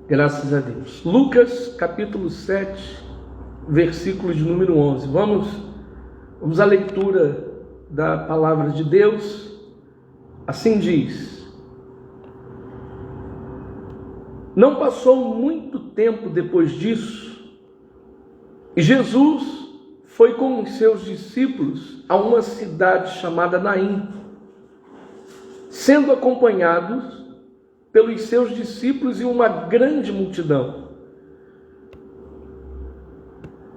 Graças a Deus. Lucas, capítulo 7, versículo de número 11. Vamos à leitura da palavra de Deus. Assim diz: Não passou muito tempo depois disso, e Jesus foi com os seus discípulos a uma cidade chamada Naim, sendo acompanhados pelos seus discípulos e uma grande multidão.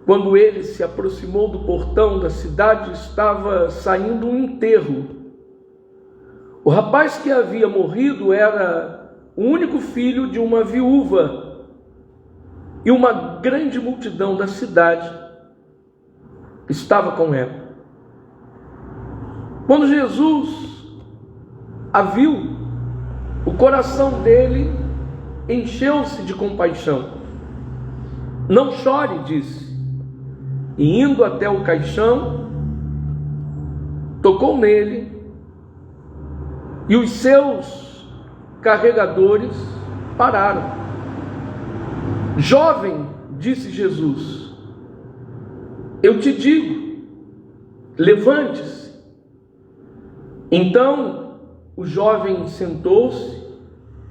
Quando ele se aproximou do portão da cidade, estava saindo um enterro. O rapaz que havia morrido era o único filho de uma viúva, e uma grande multidão da cidade estava com ela. Quando Jesus a viu, o coração dele encheu-se de compaixão. Não chore, disse. E indo até o caixão, tocou nele, e os seus carregadores pararam. Jovem, disse Jesus, eu te digo, levante-se. Então o jovem sentou-se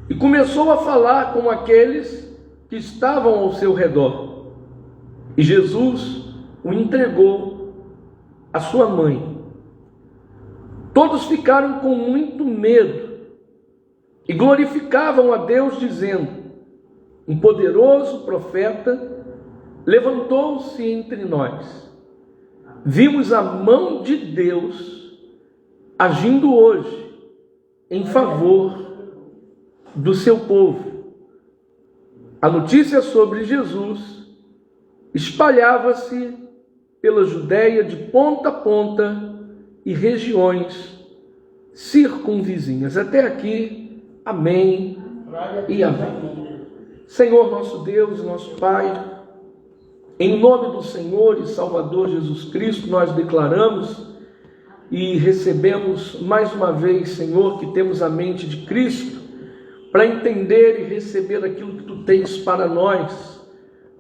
e começou a falar com aqueles que estavam ao seu redor. E Jesus o entregou à sua mãe. Todos ficaram com muito medo e glorificavam a Deus, dizendo: um poderoso profeta levantou-se entre nós. Vimos a mão de Deus agindo hoje em favor do seu povo. A notícia sobre Jesus espalhava-se pela Judéia de ponta a ponta e regiões circunvizinhas. Até aqui, amém e amém. Senhor nosso Deus, nosso Pai, em nome do Senhor e Salvador Jesus Cristo, nós declaramos e recebemos mais uma vez, Senhor, que temos a mente de Cristo para entender e receber aquilo que Tu tens para nós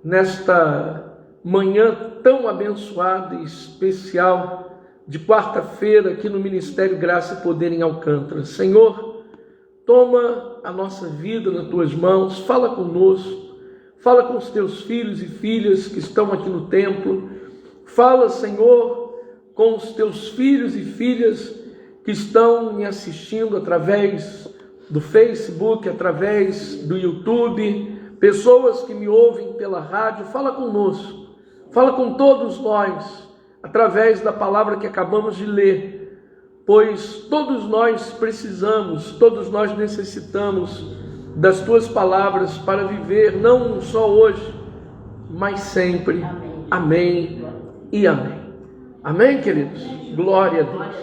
nesta manhã tão abençoada e especial de quarta-feira aqui no Ministério Graça e Poder em Alcântara. Senhor, toma a nossa vida nas Tuas mãos, fala conosco, fala com os Teus filhos e filhas que estão aqui no templo, fala, Senhor, com os Teus filhos e filhas que estão me assistindo através do Facebook, através do YouTube, pessoas que me ouvem pela rádio. Fala conosco, fala com todos nós, através da palavra que acabamos de ler, pois todos nós precisamos, todos nós necessitamos das Tuas palavras para viver, não só hoje, mas sempre. Amém e amém. Amém, queridos? Glória a Deus.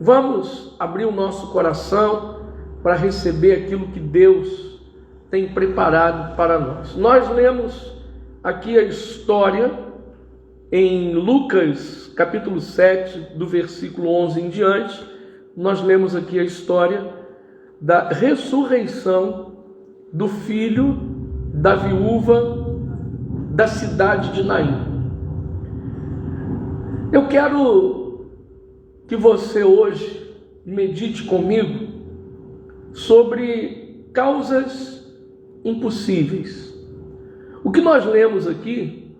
Vamos abrir o nosso coração para receber aquilo que Deus tem preparado para nós. Nós lemos aqui a história em Lucas, capítulo 7, do versículo 11 em diante. Nós lemos aqui a história da ressurreição do filho da viúva da cidade de Naim. Eu quero que você hoje medite comigo sobre causas impossíveis. O que nós lemos aqui,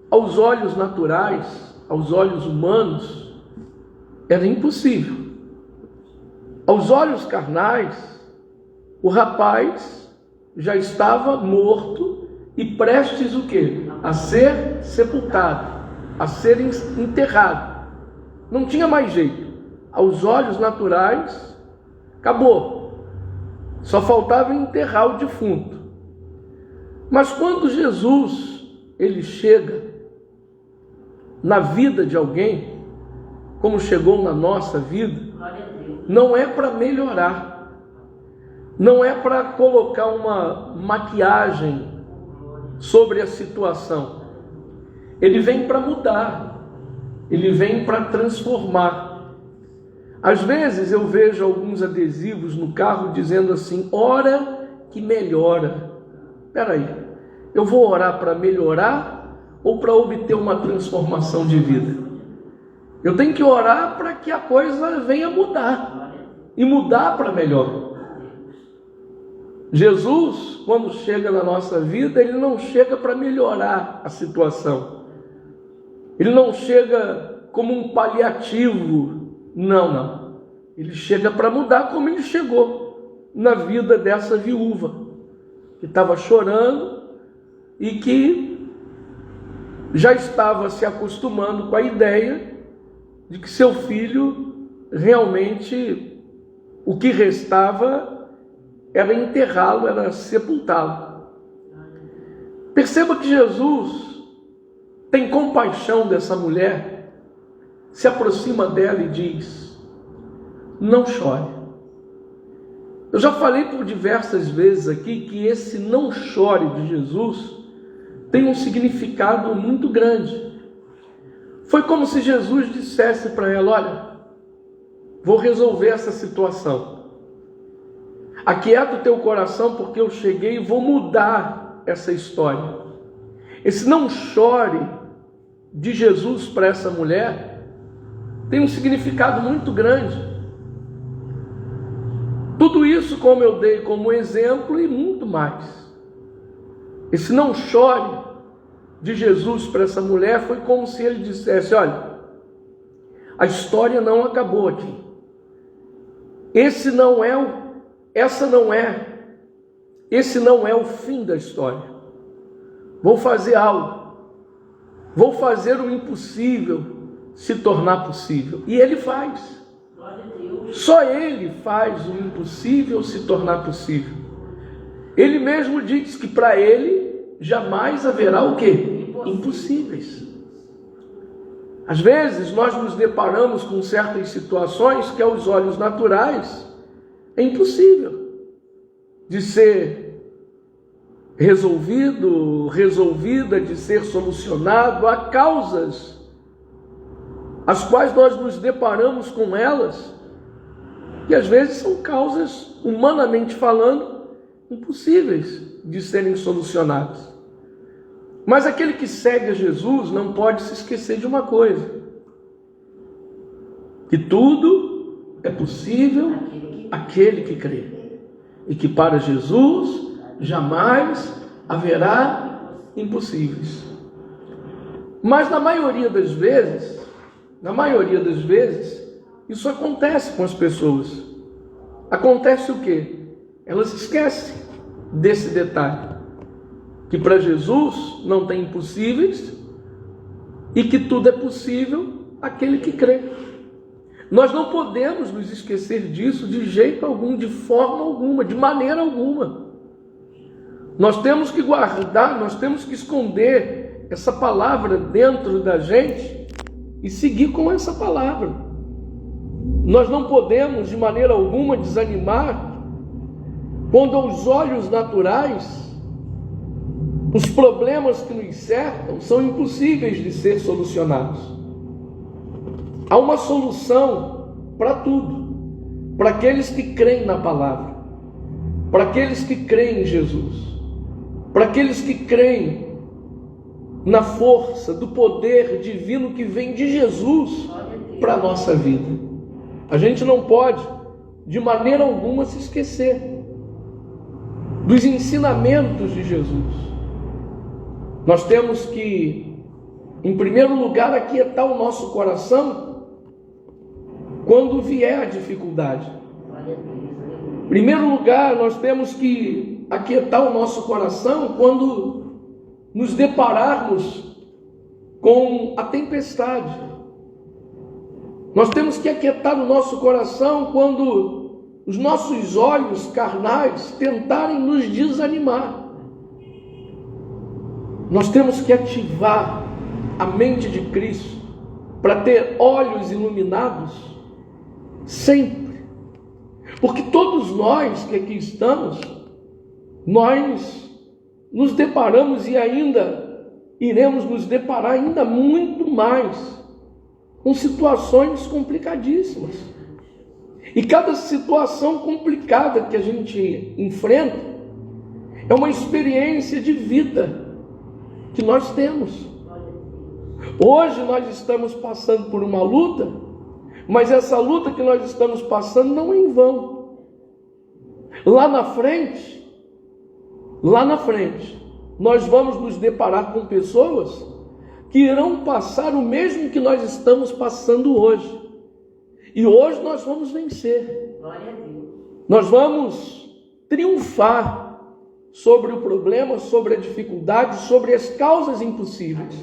aos olhos naturais, aos olhos humanos, era impossível. Aos olhos carnais, o rapaz já estava morto e prestes o quê? A ser sepultado, a ser enterrado. Não tinha mais jeito. Aos olhos naturais, acabou. Só faltava enterrar o defunto. Mas quando Jesus, ele chega na vida de alguém, como chegou na nossa vida, não é para melhorar, não é para colocar uma maquiagem sobre a situação. Ele vem para mudar, ele vem para transformar. Às vezes eu vejo alguns adesivos no carro dizendo assim: ora que melhora. Peraí, eu vou orar para melhorar ou para obter uma transformação de vida? Eu tenho que orar para que a coisa venha mudar, e mudar para melhor. Jesus, quando chega na nossa vida, Ele não chega para melhorar a situação. Ele não chega como um paliativo. Não. Ele chega para mudar, como Ele chegou na vida dessa viúva, que estava chorando e que já estava se acostumando com a ideia de que seu filho realmente, o que restava era enterrá-lo, era sepultá-lo. Perceba que Jesus tem compaixão dessa mulher, se aproxima dela e diz: não chore. Eu já falei por diversas vezes aqui que esse não chore de Jesus tem um significado muito grande. Foi como se Jesus dissesse para ela: olha, vou resolver essa situação. Aquieta o teu coração, porque eu cheguei e vou mudar essa história. Esse não chore de Jesus para essa mulher tem um significado muito grande. Tudo isso, como eu dei como exemplo, e muito mais. Esse não chore de Jesus para essa mulher foi como se ele dissesse: olha, a história não acabou aqui. Esse não é o fim da história. Vou fazer algo. Vou fazer o impossível se tornar possível. E Ele faz. Só Ele faz o impossível se tornar possível. Ele mesmo diz que para Ele jamais haverá o quê? Impossíveis. Às vezes nós nos deparamos com certas situações que aos olhos naturais é impossível de ser resolvido, resolvida, de ser solucionado. Há causas as quais nós nos deparamos com elas, que às vezes são causas, humanamente falando, impossíveis de serem solucionadas. Mas aquele que segue a Jesus não pode se esquecer de uma coisa: que tudo é possível aquele que crê, e que para Jesus jamais haverá impossíveis. Mas na maioria das vezes, isso acontece com as pessoas. Acontece o quê? Elas esquecem desse detalhe, que para Jesus não tem impossíveis e que tudo é possível àquele que crê. Nós não podemos nos esquecer disso de jeito algum, de forma alguma, de maneira alguma. Nós temos que guardar, nós temos que esconder essa palavra dentro da gente e seguir com essa palavra. Nós não podemos de maneira alguma desanimar quando aos olhos naturais os problemas que nos cercam são impossíveis de ser solucionados. Há uma solução para tudo, para aqueles que creem na palavra, para aqueles que creem em Jesus, para aqueles que creem na força do poder divino que vem de Jesus para a nossa vida. A gente não pode, de maneira alguma, se esquecer dos ensinamentos de Jesus. Nós temos que, em primeiro lugar, aquietar o nosso coração quando vier a dificuldade. Em primeiro lugar, nós temos que aquietar o nosso coração quando nos depararmos com a tempestade. Nós temos que aquietar o nosso coração quando os nossos olhos carnais tentarem nos desanimar. Nós temos que ativar a mente de Cristo para ter olhos iluminados sempre. Porque todos nós que aqui estamos, nós nos deparamos e ainda iremos nos deparar ainda muito mais com situações complicadíssimas. E cada situação complicada que a gente enfrenta, É uma experiência de vida que nós temos. Hoje nós estamos passando por uma luta, mas essa luta que nós estamos passando não é em vão. Lá na frente, nós vamos nos deparar com pessoas que irão passar o mesmo que nós estamos passando hoje. E hoje nós vamos vencer. Nós vamos triunfar sobre o problema, sobre a dificuldade, sobre as causas impossíveis.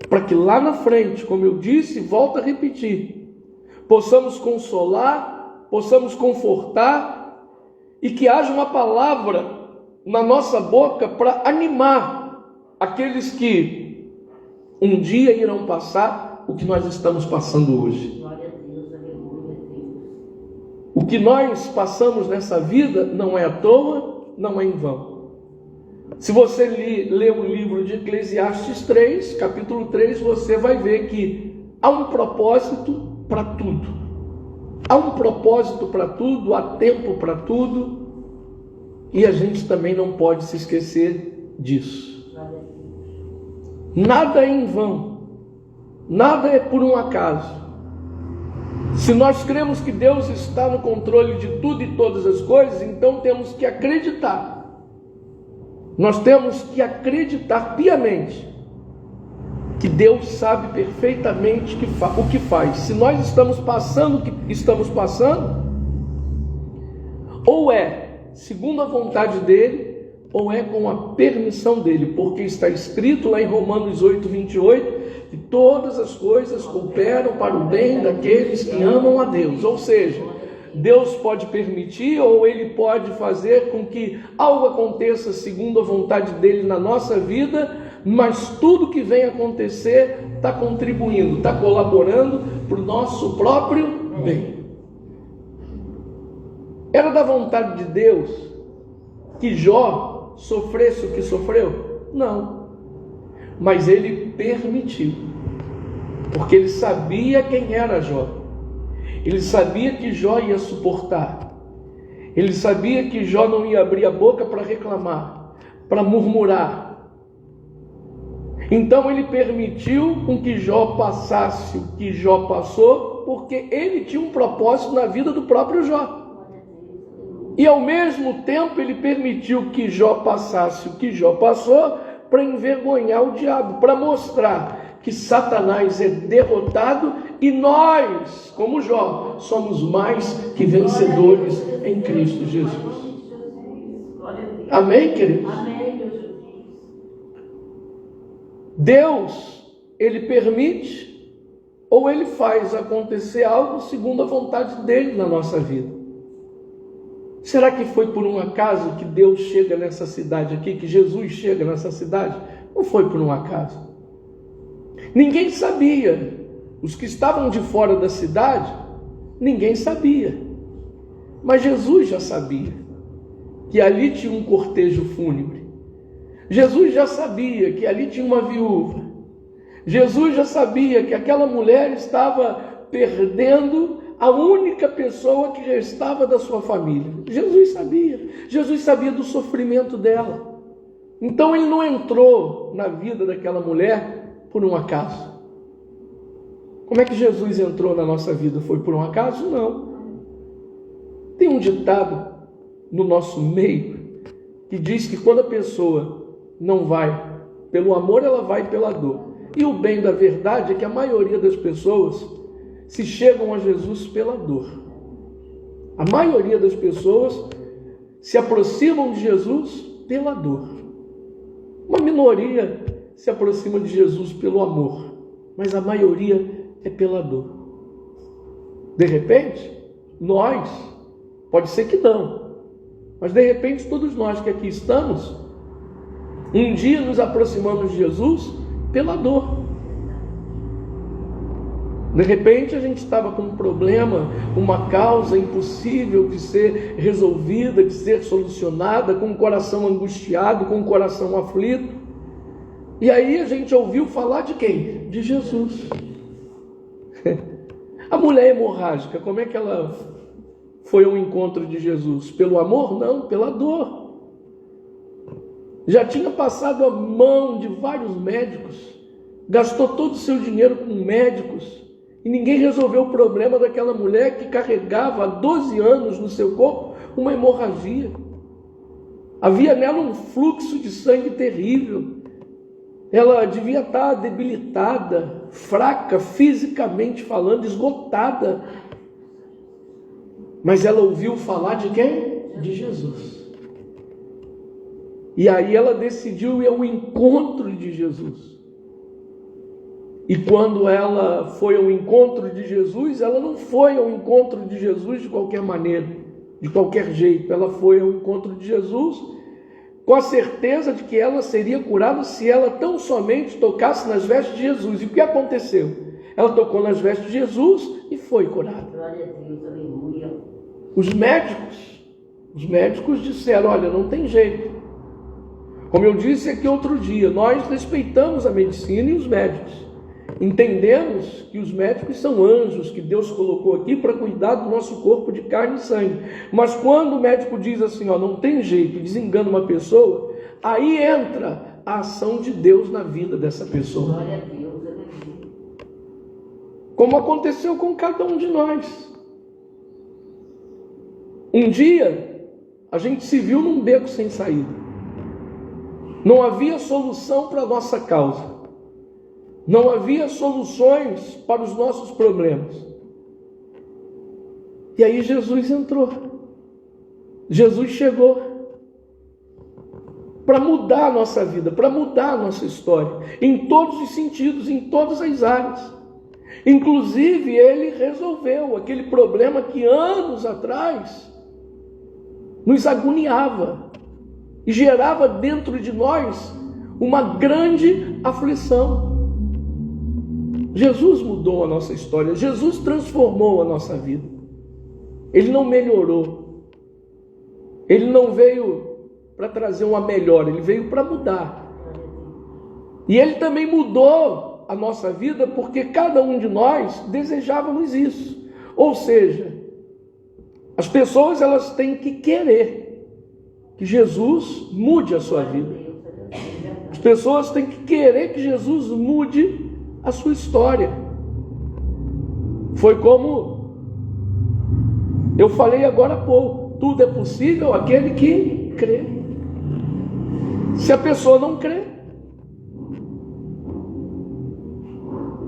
Para que lá na frente, como eu disse, volto a repetir, possamos consolar, possamos confortar e que haja uma palavra na nossa boca para animar aqueles que um dia irão passar o que nós estamos passando hoje. O que nós passamos nessa vida não é à toa, não é em vão. Se você ler o livro de Eclesiastes 3, capítulo 3, você vai ver que há um propósito para tudo. Há um propósito para tudo, há tempo para tudo. E a gente também não pode se esquecer disso. Nada é em vão. Nada é por um acaso. Se nós cremos que Deus está no controle de tudo e todas as coisas, então temos que acreditar. Nós temos que acreditar piamente que Deus sabe perfeitamente o que faz. Se nós estamos passando o que estamos passando, ou é segundo a vontade dele, ou é com a permissão dele, porque está escrito lá em Romanos 8:28, que todas as coisas cooperam para o bem daqueles que amam a Deus. Ou seja, Deus pode permitir ou Ele pode fazer com que algo aconteça segundo a vontade dEle na nossa vida, mas tudo que vem acontecer está contribuindo, está colaborando para o nosso próprio bem. Era da vontade de Deus que Jó sofresse o que sofreu? Não. Mas Ele permitiu, porque Ele sabia quem era Jó. Ele sabia que Jó ia suportar. Ele sabia que Jó não ia abrir a boca para reclamar, para murmurar. Então ele permitiu com que Jó passasse o que Jó passou, porque ele tinha um propósito na vida do próprio Jó. E ao mesmo tempo ele permitiu que Jó passasse o que Jó passou para envergonhar o diabo, para mostrar que Satanás é derrotado e nós, como Jó, somos mais que vencedores em Cristo Jesus. Amém, queridos? Deus, Ele permite ou Ele faz acontecer algo segundo a vontade dEle na nossa vida. Será que foi por um acaso que Deus chega nessa cidade aqui, que Jesus chega nessa cidade? Não foi por um acaso. Ninguém sabia. Os que estavam de fora da cidade, ninguém sabia. Mas Jesus já sabia que ali tinha um cortejo fúnebre. Jesus já sabia que ali tinha uma viúva. Jesus já sabia que aquela mulher estava perdendo a única pessoa que restava da sua família. Jesus sabia do sofrimento dela. Então ele não entrou na vida daquela mulher por um acaso. Como é que Jesus entrou na nossa vida? Foi por um acaso? Não. Tem um ditado no nosso meio que diz que quando a pessoa não vai pelo amor, ela vai pela dor. E o bem da verdade é que a maioria das pessoas se chegam a Jesus pela dor. A maioria das pessoas se aproximam de Jesus pela dor. Uma minoria se aproxima de Jesus pelo amor, mas a maioria é pela dor. De repente, nós, pode ser que não, mas de repente todos nós que aqui estamos, um dia nos aproximamos de Jesus pela dor. De repente a gente estava com um problema, uma causa impossível de ser resolvida, de ser solucionada, com o coração angustiado, com o coração aflito. E aí a gente ouviu falar de quem? De Jesus. A mulher hemorrágica, como é que ela foi ao encontro de Jesus? Pelo amor? Não, pela dor. já tinha passado a mão de vários médicos, gastou todo o seu dinheiro com médicos, e ninguém resolveu o problema daquela mulher que carregava há 12 anos no seu corpo uma hemorragia. Havia nela um fluxo de sangue terrível. Ela devia estar debilitada, fraca, fisicamente falando, esgotada. Mas ela ouviu falar de quem? De Jesus. E aí ela decidiu ir ao encontro de Jesus. E quando ela foi ao encontro de Jesus, ela não foi ao encontro de Jesus de qualquer maneira, de qualquer jeito. Ela foi ao encontro de Jesus com a certeza de que ela seria curada se ela tão somente tocasse nas vestes de Jesus. E o que aconteceu? Ela tocou nas vestes de Jesus e foi curada. Glória a Deus, aleluia. Os médicos disseram, olha, não tem jeito. Como eu disse aqui outro dia, nós respeitamos a medicina e os médicos. Entendemos que os médicos são anjos que Deus colocou aqui para cuidar do nosso corpo de carne e sangue. Mas quando o médico diz assim, ó, não tem jeito, desengana uma pessoa, aí entra a ação de Deus na vida dessa pessoa. Glória a Deus, aleluia. Como aconteceu com cada um de nós. Um dia, a gente se viu num beco sem saída. Não havia solução para a nossa causa. Não havia soluções para os nossos problemas. E aí Jesus entrou. Jesus chegou para mudar a nossa vida, para mudar a nossa história, em todos os sentidos, em todas as áreas. Inclusive, ele resolveu aquele problema que anos atrás nos agoniava e gerava dentro de nós uma grande aflição. Jesus mudou a nossa história, Jesus transformou a nossa vida. Ele não melhorou, ele não veio para trazer uma melhora, ele veio para mudar. E ele também mudou a nossa vida porque cada um de nós desejávamos isso. Ou seja, as pessoas elas têm que querer que Jesus mude a sua vida. As pessoas têm que querer que Jesus mude a sua história. Foi como eu falei agora há pouco, tudo é possível àquele que crê. Se a pessoa não crê,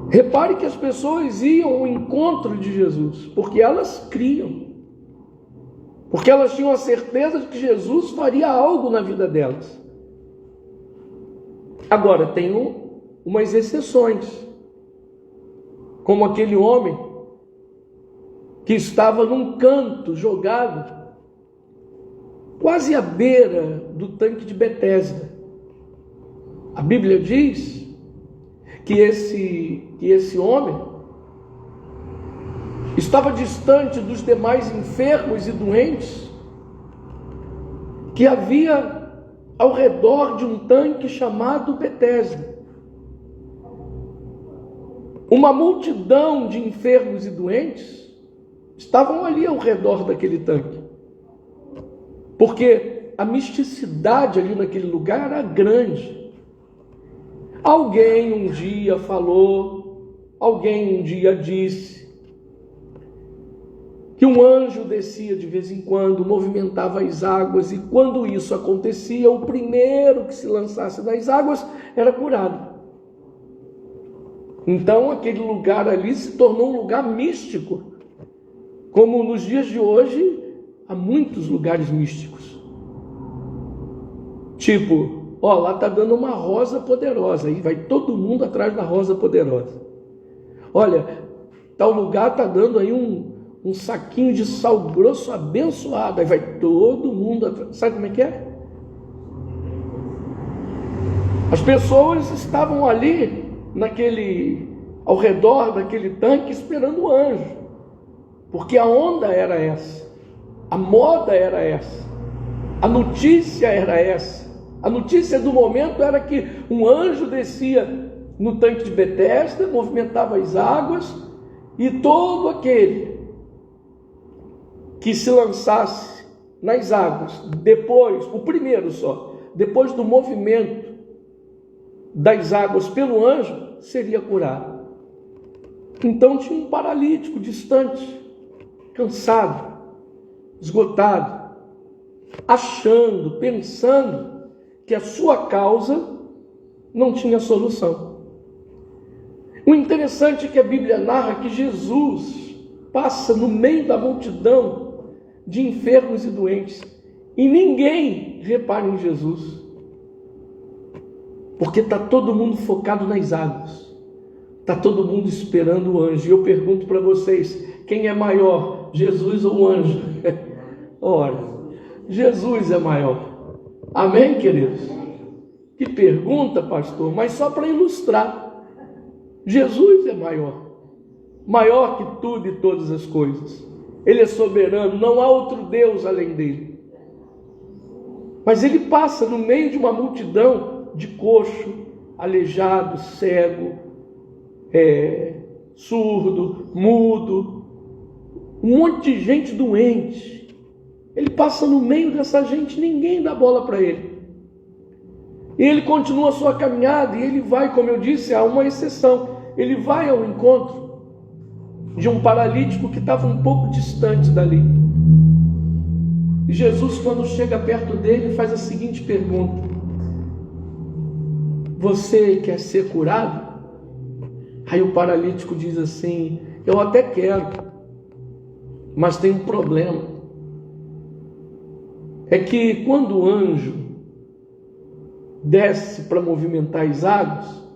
repare que as pessoas iam ao encontro de Jesus porque elas criam, porque elas tinham a certeza de que Jesus faria algo na vida delas. Agora, tem umas exceções, como aquele homem que estava num canto jogado, quase à beira do tanque de Betesda. A Bíblia diz que esse homem estava distante dos demais enfermos e doentes que havia ao redor de um tanque chamado Betesda. Uma multidão de enfermos e doentes estavam ali ao redor daquele tanque, porque a misticidade ali naquele lugar era grande. Alguém um dia falou, alguém um dia disse que um anjo descia de vez em quando, movimentava as águas, e quando isso acontecia, o primeiro que se lançasse nas águas era curado. Então aquele lugar ali se tornou um lugar místico, como nos dias de hoje há muitos lugares místicos. Tipo, ó, lá está dando uma rosa poderosa, aí vai todo mundo atrás da rosa poderosa. Olha, tal lugar está dando aí um saquinho de sal grosso abençoado, aí vai todo mundo atrás. Sabe como é que é? As pessoas estavam ali ao redor daquele tanque esperando o anjo, porque a onda era essa, a moda era essa, a notícia era essa. A notícia do momento era que um anjo descia no tanque de Betesda, movimentava as águas, e todo aquele que se lançasse nas águas, depois, o primeiro só, depois do movimento das águas pelo anjo, seria curado. Então tinha um paralítico distante, cansado, esgotado, achando, pensando que a sua causa não tinha solução. O interessante é que a Bíblia narra que Jesus passa no meio da multidão de enfermos e doentes e ninguém repara em Jesus, porque está todo mundo focado nas águas, está todo mundo esperando o anjo. E eu pergunto para vocês, quem é maior, Jesus ou o anjo? Ora, Jesus é maior. Amém, queridos? Que pergunta, pastor, mas só para ilustrar. Jesus é maior, maior que tudo e todas as coisas. Ele é soberano, não há outro Deus além dele. Mas ele passa no meio de uma multidão de coxo, aleijado, cego, surdo, mudo, um monte de gente doente. Ele passa no meio dessa gente, ninguém dá bola para ele. E ele continua a sua caminhada e ele vai, como eu disse, há uma exceção. Ele vai ao encontro de um paralítico que estava um pouco distante dali. E Jesus, quando chega perto dele, faz a seguinte pergunta: você quer ser curado? Aí o paralítico diz assim: eu até quero, mas tem um problema. É que quando o anjo desce para movimentar as águas,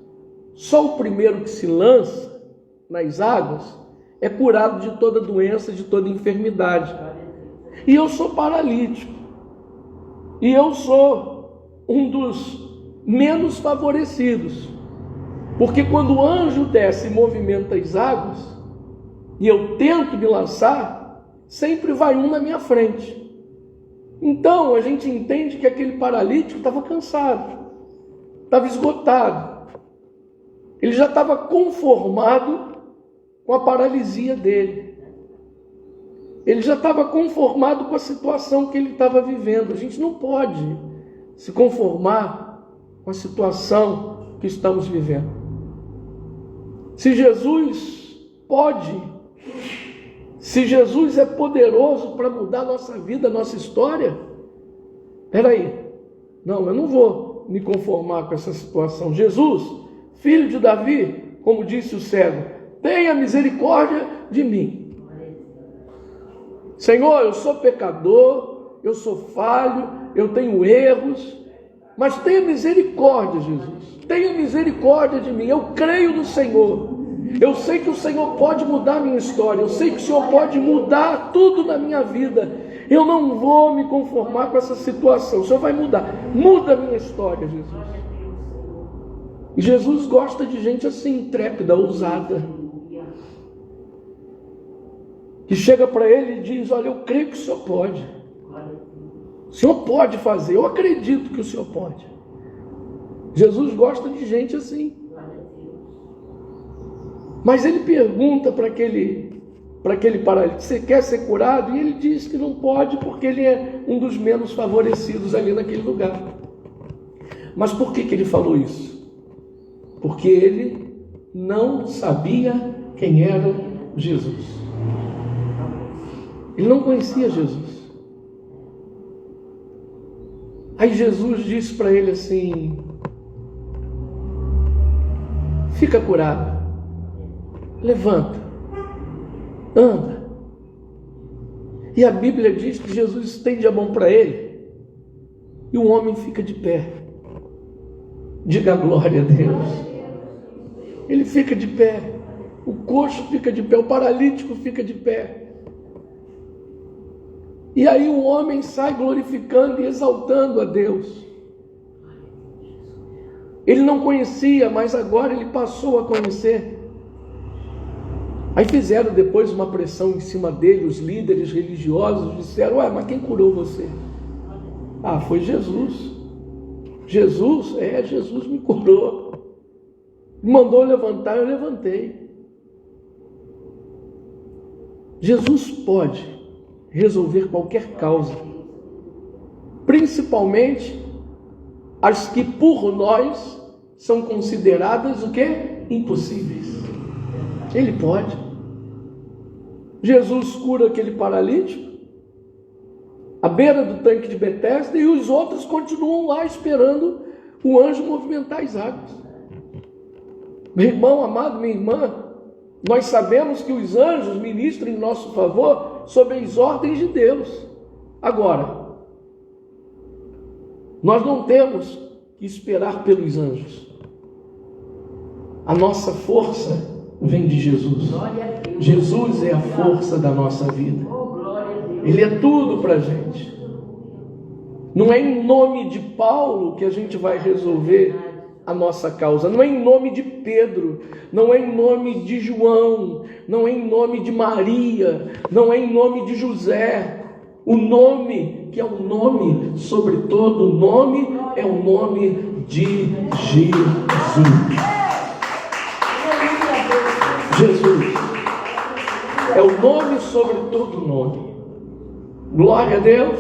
só o primeiro que se lança nas águas é curado de toda doença, de toda enfermidade. E eu sou paralítico. E eu sou um dos menos favorecidos. Porque quando o anjo desce e movimenta as águas, e eu tento me lançar, sempre vai um na minha frente. Então a gente entende que aquele paralítico estava cansado, estava esgotado. Ele já estava conformado com a paralisia dele. Ele já estava conformado com a situação que ele estava vivendo. A gente não pode se conformar com a situação que estamos vivendo. Se Jesus pode, se Jesus é poderoso para mudar a nossa vida, a nossa história, peraí, não, eu não vou me conformar com essa situação. Jesus, filho de Davi, como disse o cego, tenha misericórdia de mim. Senhor, eu sou pecador, eu sou falho, eu tenho erros, mas tenha misericórdia, Jesus. Tenha misericórdia de mim. Eu creio no Senhor. Eu sei que o Senhor pode mudar a minha história. Eu sei que o Senhor pode mudar tudo na minha vida. Eu não vou me conformar com essa situação. O Senhor vai mudar. Muda a minha história, Jesus. E Jesus gosta de gente assim, intrépida, ousada, que chega para ele e diz: olha, eu creio que o Senhor pode. O Senhor pode fazer, eu acredito que o Senhor pode. Jesus gosta de gente assim. Mas ele pergunta para aquele paralítico: você quer ser curado? E ele diz que não pode, porque ele é um dos menos favorecidos ali naquele lugar. Mas por que ele falou isso? Porque ele não sabia quem era Jesus. Ele não conhecia Jesus. Aí Jesus disse para ele assim: fica curado, levanta, anda. E a Bíblia diz que Jesus estende a mão para ele e o homem fica de pé. Diga glória a Deus. Ele fica de pé, o coxo fica de pé, o paralítico fica de pé. E aí o homem sai glorificando e exaltando a Deus. Ele não conhecia, mas agora ele passou a conhecer. Aí fizeram depois uma pressão em cima dele, os líderes religiosos disseram: ué, mas quem curou você? Ah, foi Jesus. Jesus? Jesus me curou. Me mandou levantar, eu levantei. Jesus pode resolver qualquer causa, principalmente as que por nós são consideradas o quê? Impossíveis. Ele pode. Jesus cura aquele paralítico à beira do tanque de Betesda, e os outros continuam lá esperando o anjo movimentar as águas. Meu irmão amado, minha irmã, nós sabemos que os anjos ministram em nosso favor sob as ordens de Deus. Agora, nós não temos que esperar pelos anjos. A nossa força vem de Jesus. Jesus é a força da nossa vida. Ele é tudo para a gente. Não é em nome de Paulo que a gente vai resolver a nossa causa. Não é em nome de Pedro. Não é em nome de João. Não é em nome de Maria. Não é em nome de José. O nome, que é o nome sobre todo nome, é o nome de Jesus. Jesus é o nome sobre todo nome. Glória a Deus.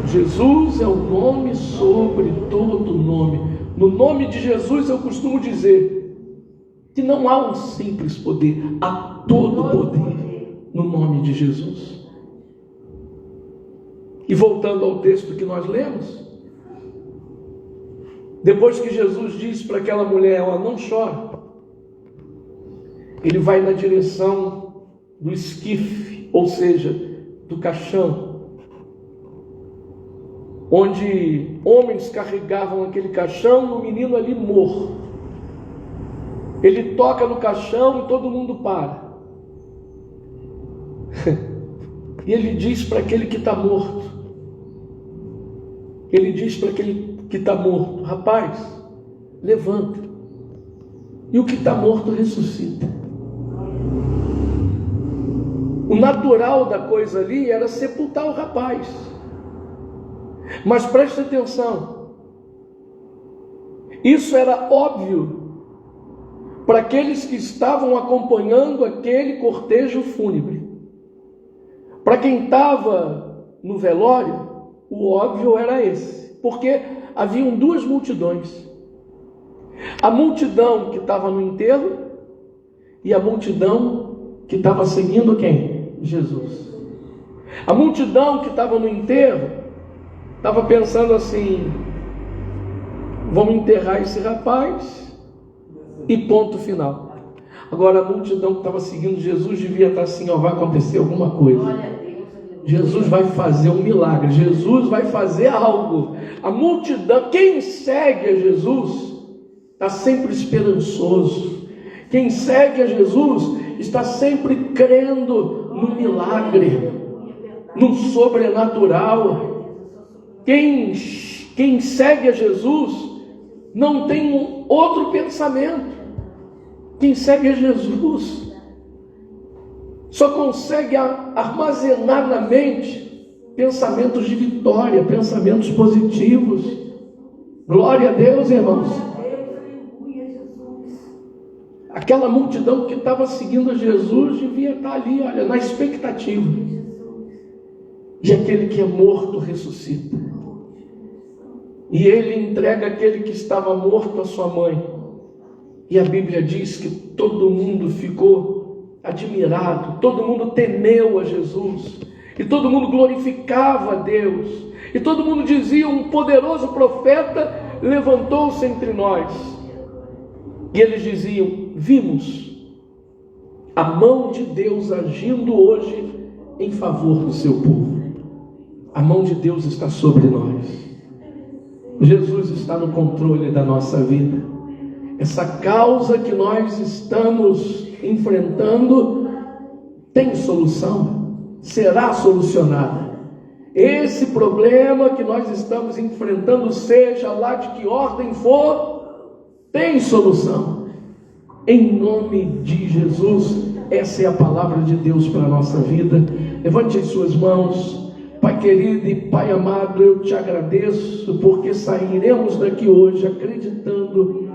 Jesus é o nome sobre todo nome. No nome de Jesus eu costumo dizer que não há um simples poder, há todo poder no nome de Jesus. E voltando ao texto que nós lemos, depois que Jesus diz para aquela mulher, ela não chora, ele vai na direção do esquife, ou seja, do caixão, onde homens carregavam aquele caixão e o menino ali morto. Ele toca no caixão e todo mundo para. E ele diz para aquele que está morto, rapaz, levanta. E o que está morto ressuscita. O natural da coisa ali era sepultar o rapaz. Mas preste atenção, isso era óbvio para aqueles que estavam acompanhando aquele cortejo fúnebre. Para quem estava no velório, o óbvio era esse, porque haviam duas multidões: a multidão que estava no enterro e a multidão que estava seguindo quem? Jesus. A multidão que estava no enterro estava pensando assim: vamos enterrar esse rapaz e ponto final. Agora a multidão que estava seguindo Jesus devia estar assim: vai acontecer alguma coisa. Jesus vai fazer um milagre, Jesus vai fazer algo. A multidão, quem segue a Jesus, está sempre esperançoso. Quem segue a Jesus está sempre crendo no milagre, no sobrenatural. Quem segue a Jesus não tem um outro pensamento. Quem segue a Jesus só consegue armazenar na mente pensamentos de vitória, pensamentos positivos. Glória a Deus, irmãos. Aquela multidão que estava seguindo a Jesus devia estar ali, olha, na expectativa de aquele que é morto ressuscita. E ele entrega aquele que estava morto à sua mãe. E a Bíblia diz que todo mundo ficou admirado, todo mundo temeu a Jesus, e todo mundo glorificava a Deus, e todo mundo dizia: um poderoso profeta levantou-se entre nós. E eles diziam: vimos a mão de Deus agindo hoje em favor do seu povo. A mão de Deus está sobre nós. Jesus está no controle da nossa vida. Essa causa que nós estamos enfrentando tem solução, será solucionada. Esse problema que nós estamos enfrentando, seja lá de que ordem for, tem solução. Em nome de Jesus, essa é a palavra de Deus para a nossa vida. Levante as suas mãos. Pai querido e Pai amado, eu te agradeço, porque sairemos daqui hoje acreditando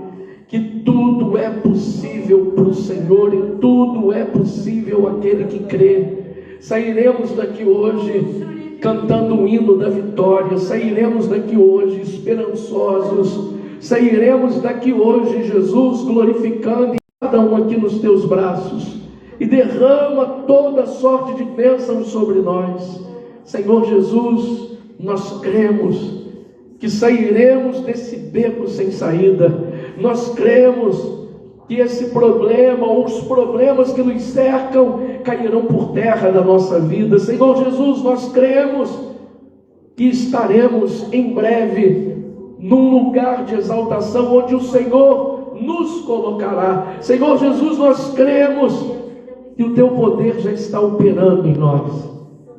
que tudo é possível para o Senhor e tudo é possível àquele que crê. Sairemos daqui hoje cantando o hino da vitória, sairemos daqui hoje esperançosos. Sairemos daqui hoje, Jesus, glorificando cada um aqui nos teus braços, e derrama toda sorte de bênçãos sobre nós. Senhor Jesus, nós cremos que sairemos desse beco sem saída. Nós cremos que esse problema, ou os problemas que nos cercam, cairão por terra da nossa vida. Senhor Jesus, nós cremos que estaremos em breve num lugar de exaltação, onde o Senhor nos colocará. Senhor Jesus, nós cremos que o teu poder já está operando em nós,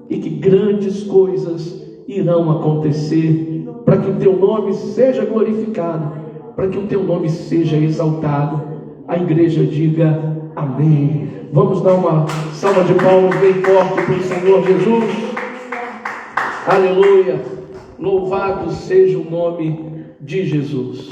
e que grandes coisas irão acontecer, para que o teu nome seja glorificado, para que o teu nome seja exaltado. A igreja diga amém. Vamos dar uma salva de palmas bem forte para o Senhor Jesus. Aleluia. Louvado seja o nome de Jesus.